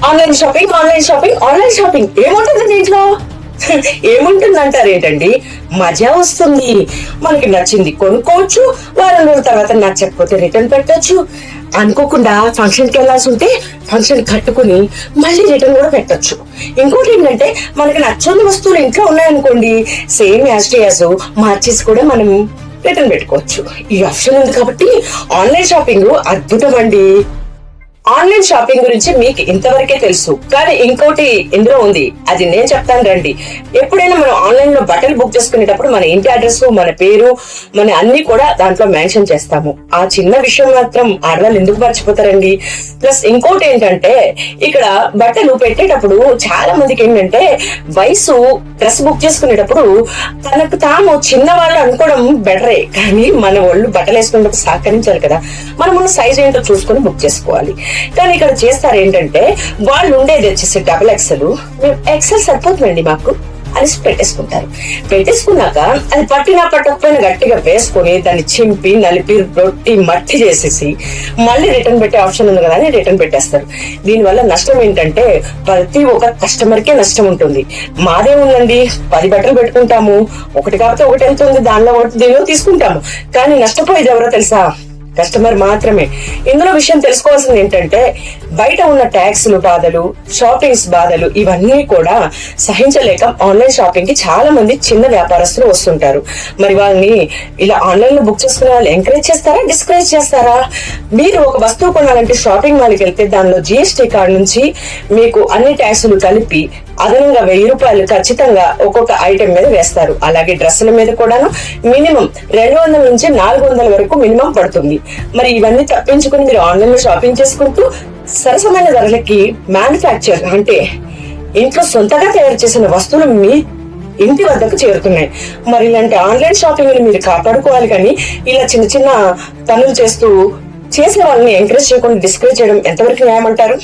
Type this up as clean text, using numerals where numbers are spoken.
Online shopping online shopping online shopping ఏముంటుంది దీంట్లో? ఏముంటుంది అంటారు ఏంటండి? మజా వస్తుంది. మనకి నచ్చింది కొనుక్కోవచ్చు, వారం రోజుల తర్వాత నచ్చకపోతే రిటర్న్ పెట్టొచ్చు. అనుకోకుండా ఫంక్షన్ కి వెళ్లాల్సి ఉంటే ఫంక్షన్ కట్టుకుని మళ్ళీ రిటర్న్ కూడా పెట్టొచ్చు. ఇంకోటి ఏంటంటే మనకి నచ్చని వస్తువులు ఇంట్లో ఉన్నాయనుకోండి, సేమ్ యాజ్ మార్చేసి కూడా మనం రిటర్న్ పెట్టుకోవచ్చు. ఈ ఆప్షన్ ఉంది కాబట్టి ఆన్లైన్ షాపింగ్ అద్భుతం అండి. ఆన్లైన్ షాపింగ్ గురించి మీకు ఇంతవరకే తెలుసు, కానీ ఇంకోటి ఇందులో ఉంది, అది నేను చెప్తాను రండి. ఎప్పుడైనా మనం ఆన్లైన్ లో బట్టలు బుక్ చేసుకునేటప్పుడు మన ఇంటి అడ్రస్, మన పేరు, మన అన్ని కూడా దాంట్లో మెన్షన్ చేస్తాము. ఆ చిన్న విషయం మాత్రం ఆడవాళ్ళు ఎందుకు మర్చిపోతారండి? ప్లస్ ఇంకోటి ఏంటంటే, ఇక్కడ బట్టలు పెట్టేటప్పుడు చాలా మందికి ఏంటంటే వయసు డ్రెస్ బుక్ చేసుకునేటప్పుడు తనకు తాము చిన్నవాళ్ళు అనుకోవడం బెటరే, కానీ మన వాళ్ళు బట్టలు వేసుకునేటప్పుడు సహకరించాలి కదా, మనం ఉన్న సైజ్ ఏంటో చూసుకొని బుక్ చేసుకోవాలి. కానీ ఇక్కడ చేస్తారు ఏంటంటే, వాళ్ళు ఉండేది వచ్చేసి డబుల్ ఎక్సెల్, మేము ఎక్సెల్ సరిపోతుందండి మాకు అనేసి పెట్టేసుకున్నాక అది పట్టినా పట్టకపోయినా గట్టిగా వేసుకొని దాన్ని చింపి నలిపి రొట్టి మట్టి చేసేసి మళ్ళీ రిటర్న్ పెట్టే ఆప్షన్ ఉంది కదా అని రిటర్న్ పెట్టేస్తారు. దీనివల్ల నష్టం ఏంటంటే ప్రతి ఒక్క కస్టమర్ కే నష్టం ఉంటుంది. మాదే ఉందండి, 10 బట్టలు పెట్టుకుంటాము, ఒకటి కాకపోతే ఒకటి వెళ్తుంది, దానిలో దీనిలో తీసుకుంటాము, కానీ నష్టపోయేది ఎవరో తెలుసా? కస్టమర్ మాత్రమే. ఇందులో విషయం తెలుసుకోవాల్సింది ఏంటంటే, బయట ఉన్న ట్యాక్స్లు బాధలు, షాపింగ్స్ బాధలు ఇవన్నీ కూడా సహించలేక ఆన్లైన్ షాపింగ్ కి చాలా మంది చిన్న వ్యాపారస్తులు వస్తుంటారు. మరి వాళ్ళని ఇలా ఆన్లైన్ లో బుక్ చేసుకునే వాళ్ళు ఎంకరేజ్ చేస్తారా, డిస్కరేజ్ చేస్తారా? మీరు ఒక వస్తువు కొనాలంటే షాపింగ్ మాల్కి వెళ్తే దానిలో GST కార్డు నుంచి మీకు అన్ని ట్యాక్సులు కలిపి అదనంగా 1000 రూపాయలు ఖచ్చితంగా ఒక్కొక్క ఐటెం మీద వేస్తారు. అలాగే డ్రెస్సుల మీద కూడాను మినిమం 200 నుంచి 400 వరకు మినిమం పడుతుంది. మరి ఇవన్నీ తప్పించుకుని మీరు ఆన్లైన్ లో షాపింగ్ చేసుకుంటూ సరసమైన ధరలకి మ్యానుఫ్యాక్చర్ అంటే ఇంట్లో సొంతగా తయారు చేసిన వస్తువులు మీ ఇంటి వద్దకు చేరుతున్నాయి. మరి ఇలాంటి ఆన్లైన్ షాపింగ్ మీరు కాపాడుకోవాలి, కానీ ఇలా చిన్న చిన్న పనులు చేసే వాళ్ళని ఎంకరేజ్ చేయకుండా డిస్కరేజ్ చేయడం ఎంతవరకు న్యాయం అంటారు?